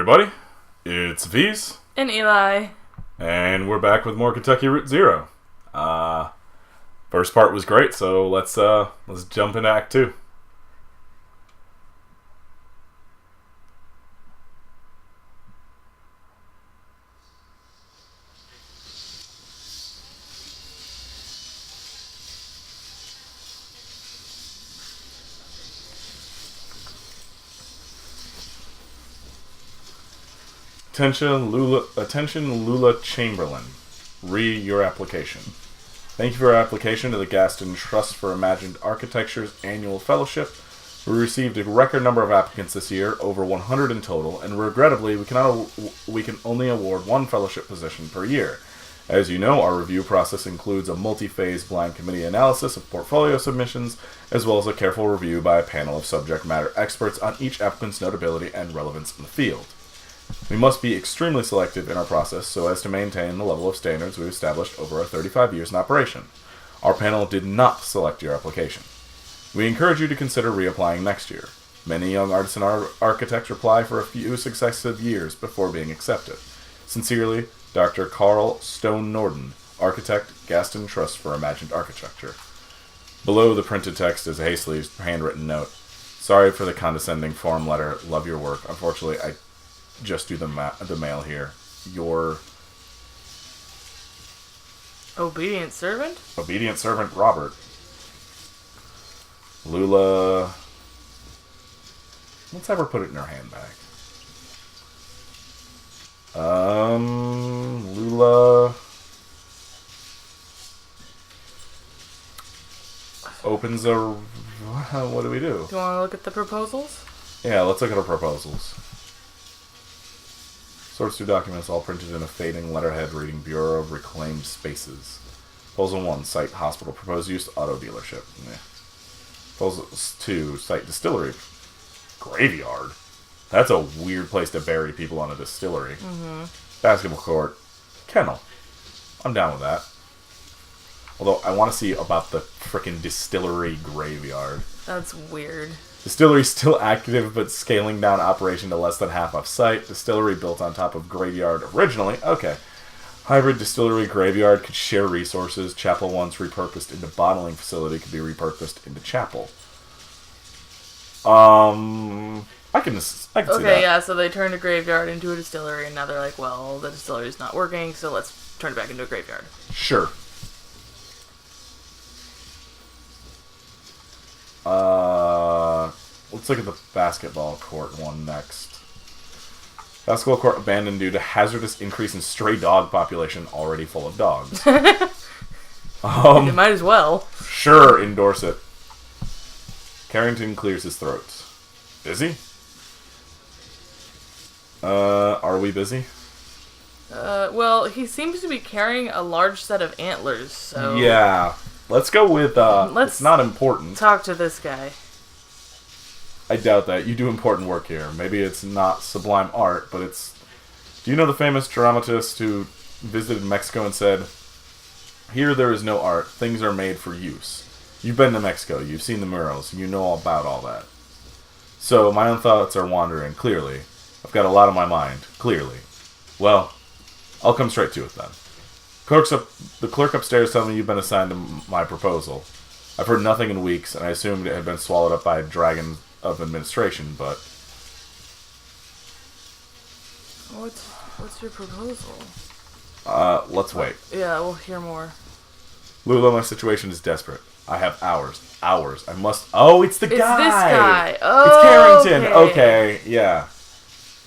everybody. It's V's. And Eli. And we're back with more Kentucky Route Zero. First part was great, so let's jump into Act 2. Attention Lula Chamberlain. Read your application. Thank you for your application to the Gaston Trust for Imagined Architecture's annual fellowship. We received a record number of applicants this year, over 100 in total, and regrettably we can only award one fellowship position per year. As you know, our review process includes a multi-phase blind committee analysis of portfolio submissions, as well as a careful review by a panel of subject matter experts on each applicant's notability and relevance in the field. We must be extremely selective in our process so as to maintain the level of standards we've established over our 35 years in operation. Our panel did not select your application. We encourage you to consider reapplying next year. Many young artisan architects apply for a few successive years before being accepted. Sincerely, Dr. Carl Stone Norden, Architect, Gaston Trust for Imagined Architecture. Below the printed text is a hastily handwritten note. Sorry for the condescending form letter. Love your work. Unfortunately, I just do the mail here. Your obedient servant? Obedient servant, Robert. Lula. Let's have her put it in her handbag. Lula opens a... What do we do? Do you want to look at the proposals? Yeah, let's look at her proposals. Sorts through documents, all printed in a fading letterhead reading Bureau of Reclaimed Spaces. Proposal 1, site hospital. Proposed use, auto dealership. Yeah. Proposal 2, site distillery. Graveyard. That's a weird place to bury people on a distillery. Mm-hmm. Basketball court. Kennel. I'm down with that. Although, I want to see about the frickin' distillery graveyard. That's weird. Distillery still active, but scaling down operation to less than half of site. Distillery built on top of graveyard originally. Okay. Hybrid distillery graveyard could share resources. Chapel once repurposed into bottling facility could be repurposed into chapel. I can see that. Okay, yeah, so they turned a graveyard into a distillery, and now they're like, well, the distillery's not working, so let's turn it back into a graveyard. Sure. Let's look at the basketball court one next. Basketball court abandoned due to hazardous increase in stray dog population, already full of dogs. You might as well. Sure, endorse it. Carrington clears his throat. Busy? Are we busy? Well, he seems to be carrying a large set of antlers, so... Yeah. Let's go with, it's not important. Talk to this guy. I doubt that. You do important work here. Maybe it's not sublime art, but it's... Do you know the famous dramatist who visited Mexico and said, "Here there is no art. Things are made for use." You've been to Mexico. You've seen the murals. You know all about all that. So, my own thoughts are wandering, clearly. I've got a lot on my mind, clearly. Well, I'll come straight to it then. The clerk upstairs told me you've been assigned to my proposal. I've heard nothing in weeks, and I assumed it had been swallowed up by a dragon of administration, but... What's your proposal? Let's wait. Yeah, we'll hear more. Lula, my situation is desperate. I have hours. I must... Oh, it's the guy! It's this guy! Oh, it's Carrington! Okay, yeah.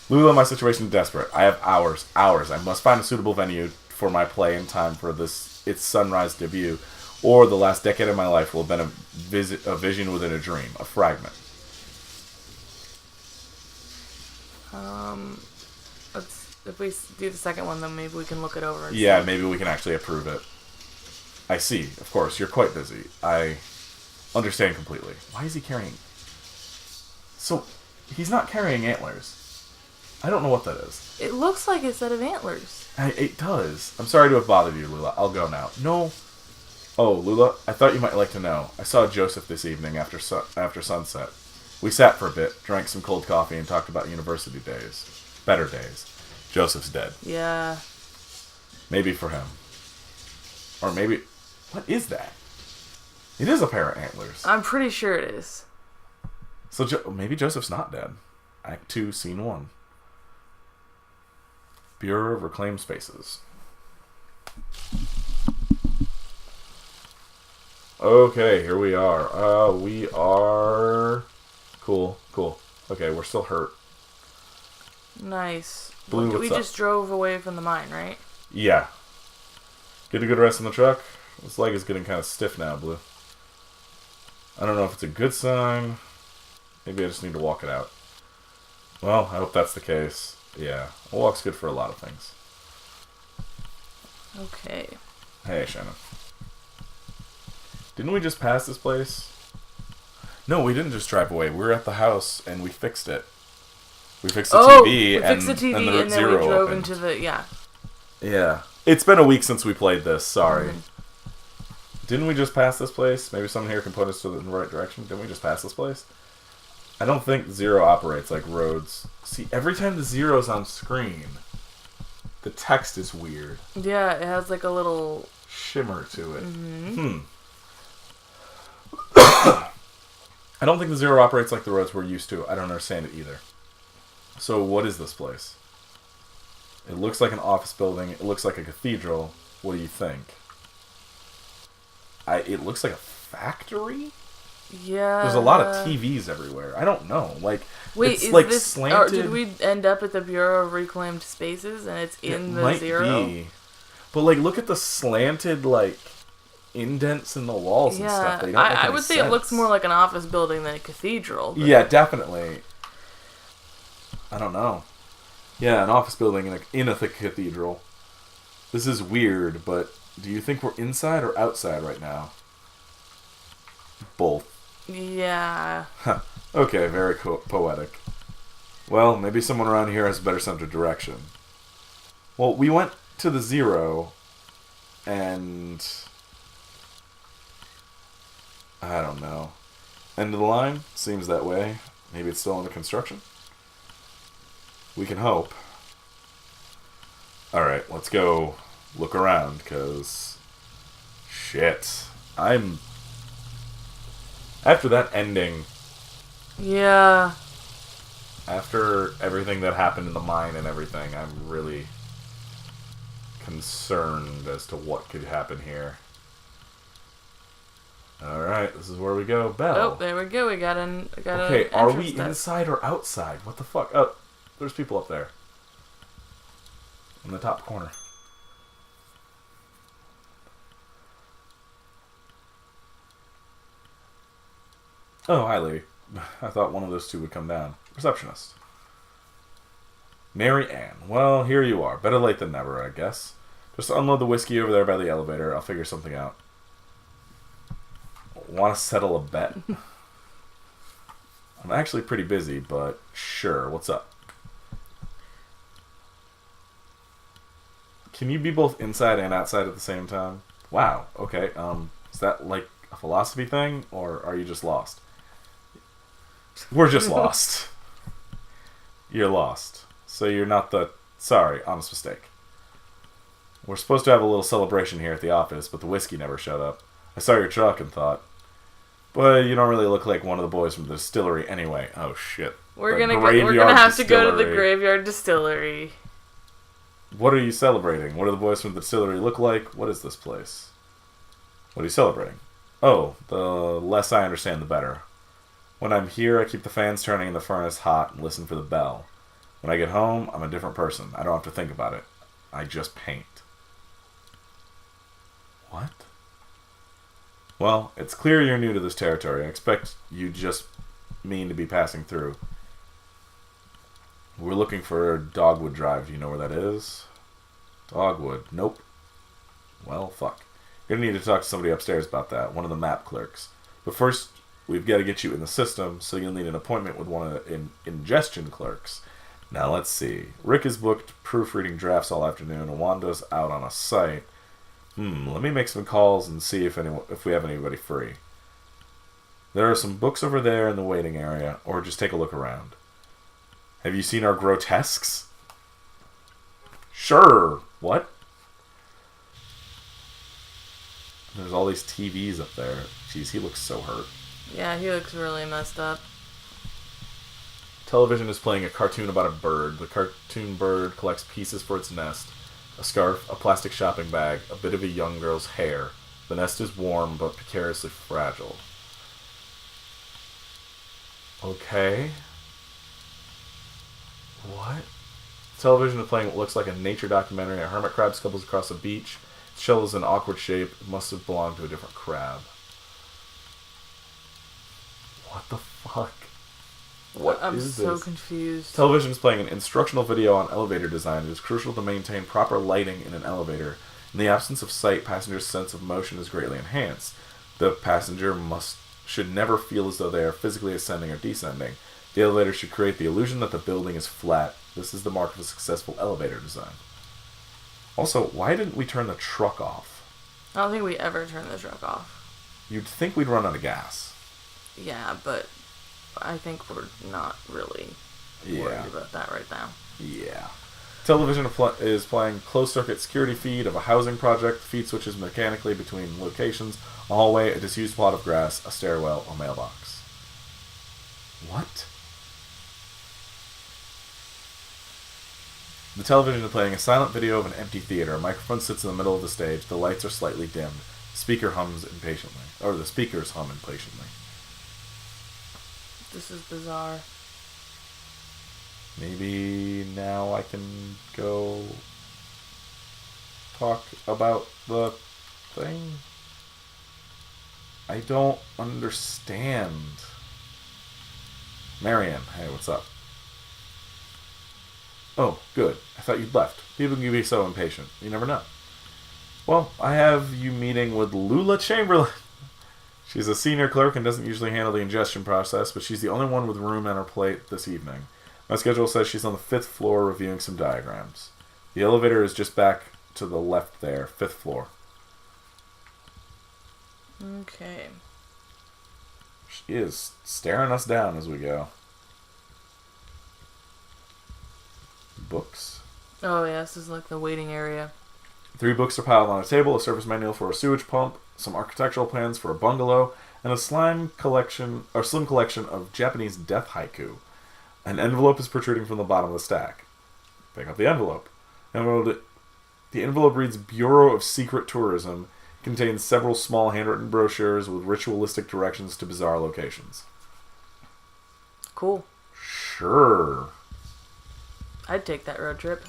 Lula, my situation is desperate. I have hours. I must find a suitable venue for my play in time for its sunrise debut, or the last decade of my life will have been a vision within a dream, a fragment. If we do the second one, then maybe we can look it over. Yeah, maybe we can actually approve it. I see. Of course, you're quite busy. I understand completely. Why is he carrying... So, he's not carrying antlers. I don't know what that is. It looks like a set of antlers. It does. I'm sorry to have bothered you, Lula. I'll go now. No. Oh, Lula, I thought you might like to know. I saw Joseph this evening after sunset. We sat for a bit, drank some cold coffee, and talked about university days. better days. Joseph's dead. Yeah. Maybe for him. Or maybe... What is that? It is a pair of antlers. I'm pretty sure it is. So maybe Joseph's not dead. Act 2, Scene 1. Bureau of Reclaimed Spaces. Okay, here we are. We are... Cool. Okay, we're still hurt. Nice. Blue, We just drove away from the mine, right? Yeah. Get a good rest in the truck. This leg is getting kind of stiff now, Blue. I don't know if it's a good sign. Maybe I just need to walk it out. Well, I hope that's the case. Yeah, a walk's good for a lot of things. Okay. Hey, Shannon. Didn't we just pass this place? No, we didn't just drive away. We were at the house and we fixed it. We fixed the TV. We fixed the TV and then Zero we drove opened. into the... Yeah. Yeah. It's been a week since we played this. Sorry. Didn't we just pass this place? Maybe someone here can point us to the right direction. Didn't we just pass this place? I don't think Zero operates like roads. See, every time the Zero's on screen, the text is weird. Yeah, it has like a little... Shimmer to it. Mm-hmm. I don't think the Zero operates like the roads we're used to. I don't understand it either. So what is this place? It looks like an office building. It looks like a cathedral. What do you think? It looks like a factory? Yeah. There's a lot of TVs everywhere. I don't know. Like, wait, it's is like this... slanted. Or did we end up at the Bureau of Reclaimed Spaces and it's in the Zero? Be. But, like, look at the slanted, like, indents in the walls and stuff. They don't make I any would say sense. it looks more like an office building than a cathedral. But... Yeah, definitely. I don't know. Yeah, an office building in a cathedral. This is weird, but do you think we're inside or outside right now? Both. Yeah. Okay, very poetic. Well, maybe someone around here has a better sense of direction. Well, we went to the Zero, and... I don't know. End of the line? Seems that way. Maybe it's still under construction? We can hope. Alright, let's go look around, because... Shit. After that ending... Yeah. After everything that happened in the mine and everything, I'm really concerned as to what could happen here. Alright, this is where we go. Bell. Oh, there we go. We got an Okay, are we entrance inside or outside? What the fuck? Oh, there's people up there. In the top corner. Oh, hi, lady. I thought one of those two would come down. Receptionist. Mary Ann. Well, here you are. Better late than never, I guess. Just unload the whiskey over there by the elevator. I'll figure something out. Want to settle a bet? I'm actually pretty busy, but sure. What's up? Can you be both inside and outside at the same time? Wow. Okay. Is that like a philosophy thing, or are you just lost? We're just lost. You're lost. So you're not the... Sorry, honest mistake. We're supposed to have a little celebration here at the office, but the whiskey never showed up. I saw your truck and thought, but you don't really look like one of the boys from the distillery anyway. Oh shit. We're gonna have to go to the Graveyard Distillery. What are you celebrating? What do the boys from the distillery look like? What is this place? What are you celebrating? Oh, the less I understand, the better. When I'm here, I keep the fans turning and the furnace hot and listen for the bell. When I get home, I'm a different person. I don't have to think about it. I just paint. What? Well, it's clear you're new to this territory. I expect you just mean to be passing through. We're looking for Dogwood Drive. Do you know where that is? Dogwood. Nope. Well, fuck. You're going to need to talk to somebody upstairs about that. One of the map clerks. But first, we've got to get you in the system, so you'll need an appointment with one of the ingestion clerks. Now, let's see. Rick is booked proofreading drafts all afternoon, and Wanda's out on a site. Let me make some calls and see if we have anybody free. There are some books over there in the waiting area, or just take a look around. Have you seen our grotesques? Sure. What? There's all these TVs up there. Jeez, he looks so hurt. Yeah, he looks really messed up. Television is playing a cartoon about a bird. The cartoon bird collects pieces for its nest. A scarf, a plastic shopping bag, a bit of a young girl's hair. The nest is warm but precariously fragile. Okay. What? Television is playing what looks like a nature documentary. A hermit crab stumbles across a beach. Its shell is an awkward shape. It must have belonged to a different crab. What the fuck? What I'm is so this? confused. Television is playing an instructional video on elevator design. It is crucial to maintain proper lighting in an elevator. In the absence of sight, passengers' sense of motion is greatly enhanced. The passenger should never feel as though they are physically ascending or descending. The elevator should create the illusion that the building is flat. This is the mark of a successful elevator design. Also, why didn't we turn the truck off? I don't think we ever turn the truck off. You'd think we'd run out of gas. Yeah, but I think we're not really worried about that right now. Yeah. Television is playing closed-circuit security feed of a housing project. The feed switches mechanically between locations, a hallway, a disused plot of grass, a stairwell, a mailbox. What? The television is playing a silent video of an empty theater. A microphone sits in the middle of the stage. The lights are slightly dimmed. The speakers hum impatiently. This is bizarre. Maybe now I can go talk about the thing? I don't understand. Marianne, hey, what's up? Oh, good. I thought you'd left. People can be so impatient. You never know. Well, I have you meeting with Lula Chamberlain. She's a senior clerk and doesn't usually handle the ingestion process, but she's the only one with room on her plate this evening. My schedule says she's on the 5th floor reviewing some diagrams. The elevator is just back to the left there, 5th floor. Okay. She is staring us down as we go. Books. Oh, yeah, this is like the waiting area. 3 books are piled on a table, a service manual for a sewage pump, some architectural plans for a bungalow, and a slim collection of Japanese death haiku. An envelope is protruding from the bottom of the stack. Pick up the envelope. The envelope reads Bureau of Secret Tourism. Contains several small handwritten brochures with ritualistic directions to bizarre locations. Cool. Sure. I'd take that road trip.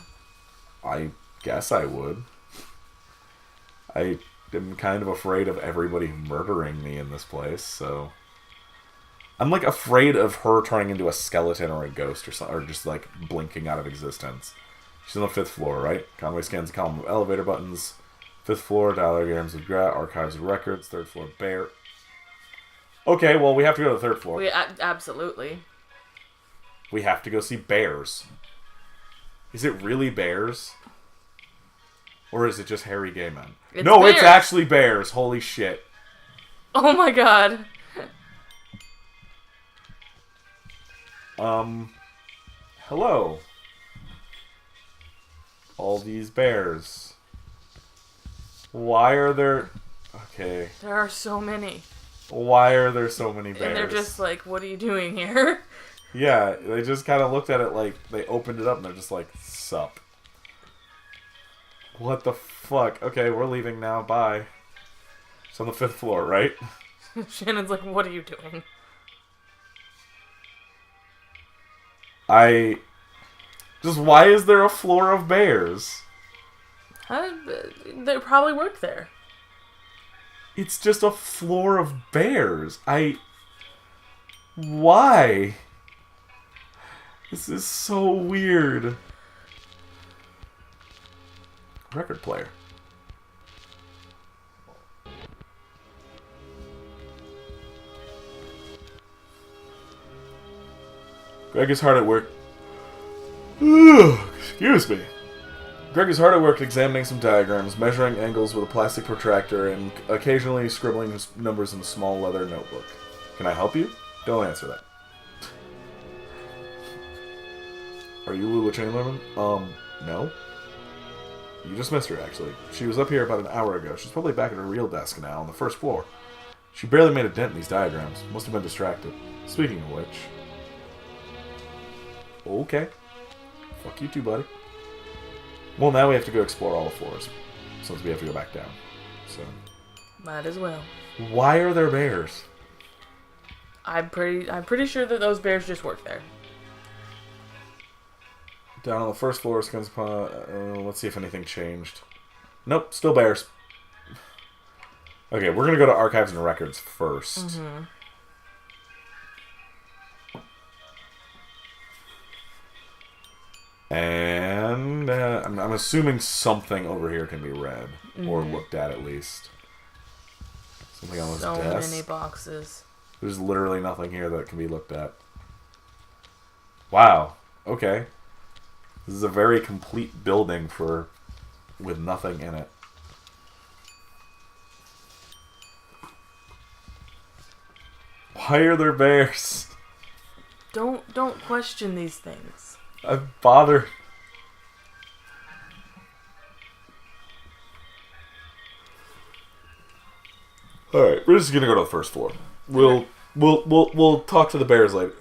I guess I would. I am kind of afraid of everybody murdering me in this place, so... I'm, like, afraid of her turning into a skeleton or a ghost or something, or just, like, blinking out of existence. She's on the 5th floor, right? Conway scans a column of elevator buttons. 5th floor, diagrams of archives of records. 3rd floor, bear. Okay, well, we have to go to the 3rd floor. Absolutely. We have to go see bears. Is it really bears? Or is it just hairy gay men? It's actually bears. Holy shit. Oh my god. Hello. All these bears. Why are there... Okay. There are so many. Why are there so many bears? And they're just like, what are you doing here? Yeah, they just kind of looked at it like, they opened it up and they're just like, sup. What the fuck? Okay, we're leaving now. Bye. It's on the 5th floor, right? Shannon's like, what are you doing? Why is there a floor of bears? They probably work there. It's just a floor of bears. Why? This is so weird. Record player. Greg is hard at work. Excuse me. Greg is hard at work examining some diagrams, measuring angles with a plastic protractor, and occasionally scribbling numbers in a small leather notebook. Can I help you? Don't answer that. Are you Lula Chamberlain? No. You just missed her, actually. She was up here about an hour ago. She's probably back at her real desk now on the first floor. She barely made a dent in these diagrams. Must have been distracted. Speaking of which... Okay. Fuck you too, buddy. Well, now we have to go explore all the floors. Since we have to go back down. So... Might as well. Why are there bears? I'm pretty sure that those bears just work there. Down on the first floor, comes upon. Let's see if anything changed. Nope, still bears. Okay, we're gonna go to archives and records first. Mm-hmm. And I'm assuming something over here can be read or looked at least. Something on this desk. So many boxes. There's literally nothing here that can be looked at. Wow. Okay. This is a very complete building with nothing in it. Why are there bears? Don't question these things. I'm bothered. Alright, we're just gonna go to the first floor. We'll talk to the bears later.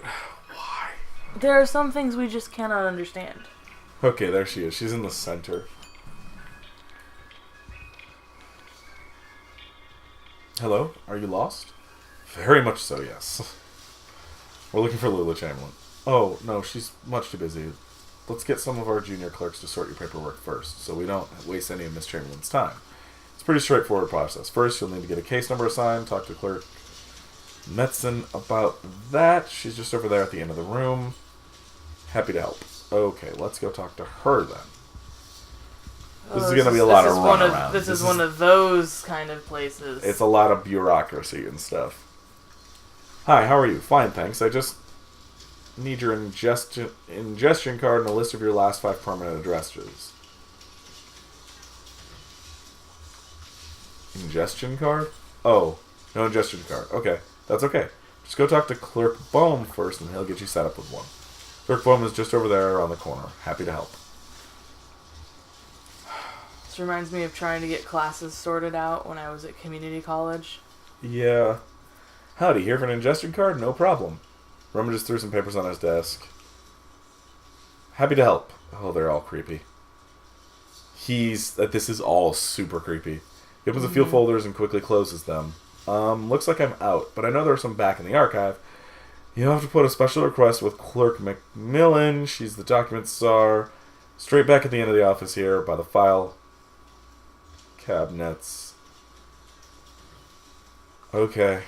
Why? There are some things we just cannot understand. Okay, there she is. She's in the center. Hello? Are you lost? Very much so, yes. We're looking for Lula Chamberlain. Oh, no, she's much too busy. Let's get some of our junior clerks to sort your paperwork first, so we don't waste any of Miss Chamberlain's time. It's a pretty straightforward process. First, you'll need to get a case number assigned, talk to Clerk Metzen about that. She's just over there at the end of the room. Happy to help. Okay, let's go talk to her then. This is going to be a lot of runaround. This is one of those kind of places. It's a lot of bureaucracy and stuff. Hi, how are you? Fine, thanks. I just need your ingestion card and a list of your last 5 permanent addresses. Ingestion card? Oh, no ingestion card. Okay, that's okay. Just go talk to Clerk Bohm first and he'll get you set up with one. Clerk Bohm is just over there around the corner. Happy to help. This reminds me of trying to get classes sorted out when I was at community college. Yeah. Howdy, here for an ingestion card? No problem. Rummages threw some papers on his desk. Happy to help. Oh, they're all creepy. This is all super creepy. He opens a few folders and quickly closes them. Looks like I'm out, but I know there are some back in the archive. You'll have to put a special request with Clerk Macmillan. She's the document czar. Straight back at the end of the office here by the file cabinets. Okay.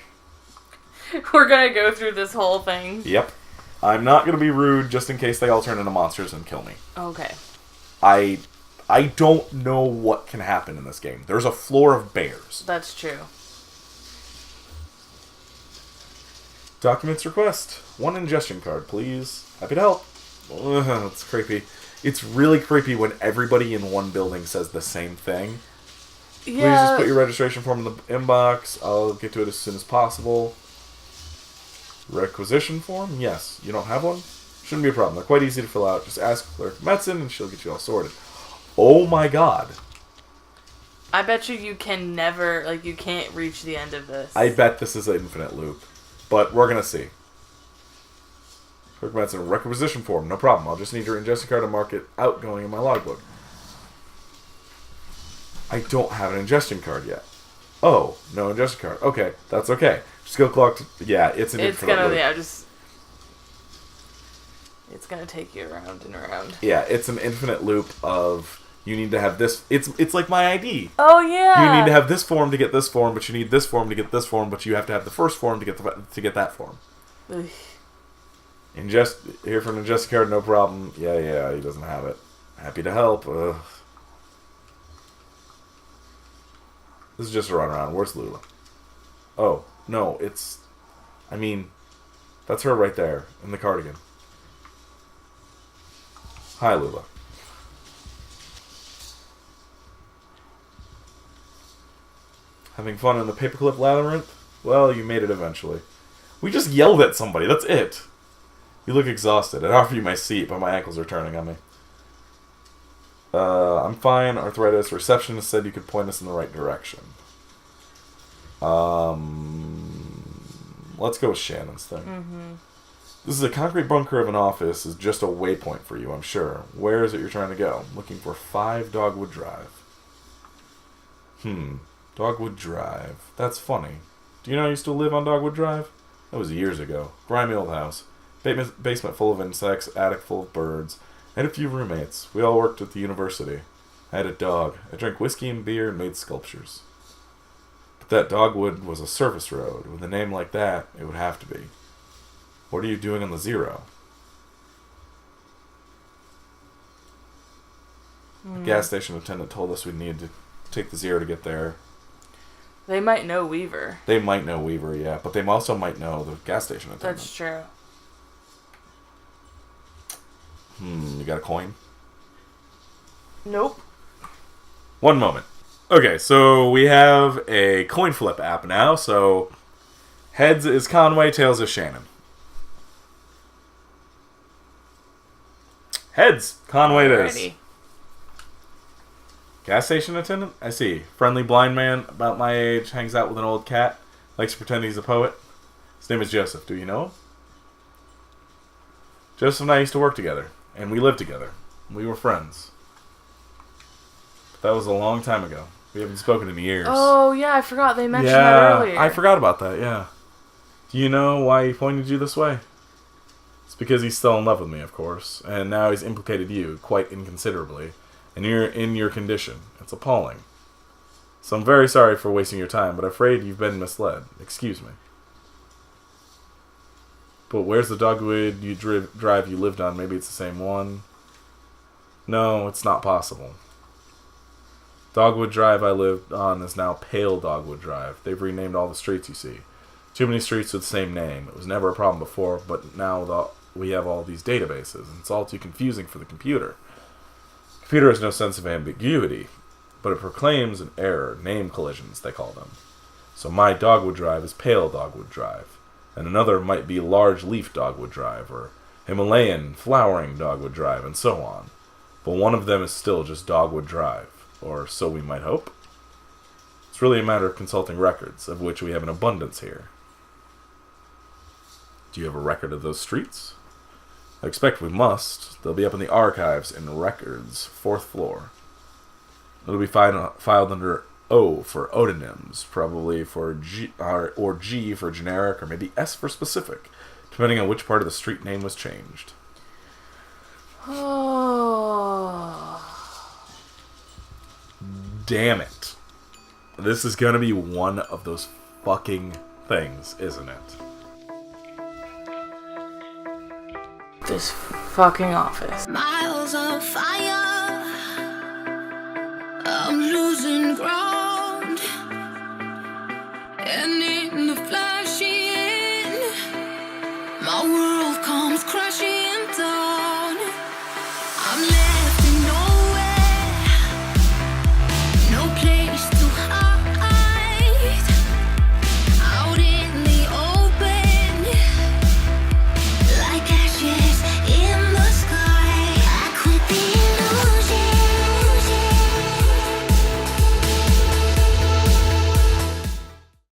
We're gonna go through this whole thing. Yep. I'm not gonna be rude just in case they all turn into monsters and kill me. Okay. I don't know what can happen in this game. There's a floor of bears. That's true. Documents request. 1 ingestion card, please. Happy to help. Ugh, it's creepy. It's really creepy when everybody in one building says the same thing. Please just put your registration form in the inbox. I'll get to it as soon as possible. Requisition form? Yes. You don't have one? Shouldn't be a problem. They're quite easy to fill out. Just ask Clerk Metzen and she'll get you all sorted. Oh my god. I bet you can never, you can't reach the end of this. I bet this is an infinite loop. But we're going to see. Clerk Metzen, requisition form. No problem. I'll just need your ingestion card to mark it outgoing in my logbook. I don't have an ingestion card yet. Oh, no ingestion card. Okay, that's okay. Just go clock. Yeah, it's an infinite loop. It's gonna take you around and around. Yeah, it's an infinite loop of you need to have this. It's like my ID. Oh yeah. You need to have this form to get this form, but you need this form to get this form, but you have to have the first form to get that form. Ugh. Here for an ingestion card, no problem. Yeah, he doesn't have it. Happy to help. Ugh. This is just a runaround. Where's Lula? Oh, no, that's her right there, in the cardigan. Hi, Lula. Having fun in the paperclip labyrinth? Well, you made it eventually. We just yelled at somebody, that's it. You look exhausted. I'd offer you my seat, but my ankles are turning on me. I'm fine. Arthritis. Receptionist said you could point us in the right direction. Let's go with Shannon's thing. Mm-hmm. This is a concrete bunker of an office. Is just a waypoint for you, I'm sure. Where is it you're trying to go? Looking for 5 Dogwood Drive. Dogwood Drive. That's funny. Do you know I used to live on Dogwood Drive? That was years ago. Grimy old house. Basement full of insects, attic full of birds, and a few roommates. We all worked at the university. I had a dog. I drank whiskey and beer and made sculptures. But that Dogwood was a service road. With a name like that, it would have to be. What are you doing on the Zero? The gas station attendant told us we needed to take the Zero to get there. They might know Weaver. They might know Weaver, yeah, but they also might know the gas station attendant. That's true. You got a coin? Nope. One moment. Okay, so we have a coin flip app now, so heads is Conway, tails is Shannon. Heads! Conway it is. Alrighty. Gas station attendant? I see. Friendly blind man, about my age, hangs out with an old cat, likes to pretend he's a poet. His name is Joseph. Do you know him? Joseph and I used to work together, and we lived together. We were friends. But that was a long time ago. We haven't spoken in years. Oh, yeah, I forgot they mentioned that earlier. I forgot about that, yeah. Do you know why he pointed you this way? It's because he's still in love with me, of course, and now he's implicated you, quite inconsiderably, and you're in your condition. It's appalling. So I'm very sorry for wasting your time, but I'm afraid you've been misled. Excuse me. But where's the Dogwood Drive you lived on? Maybe it's the same one? No, it's not possible. Dogwood Drive I lived on is now Pale Dogwood Drive. They've renamed all the streets, you see. Too many streets with the same name. It was never a problem before, but now we have all these databases, and it's all too confusing for the computer. The computer has no sense of ambiguity, but it proclaims an error, name collisions, they call them. So my Dogwood Drive is Pale Dogwood Drive, and another might be Large Leaf Dogwood Drive, or Himalayan Flowering Dogwood Drive, and so on. But one of them is still just Dogwood Drive, or so we might hope. It's really a matter of consulting records, of which we have an abundance here. Do you have a record of those streets? I expect we must. They'll be up in the archives in records, 4th floor. It'll be filed under O for odonyms, probably for G, or G for generic, or maybe S for specific, depending on which part of the street name was changed. Oh. Damn it. This is gonna be one of those fucking things, isn't it? This fucking office. Miles of fire, I'm losing ground, and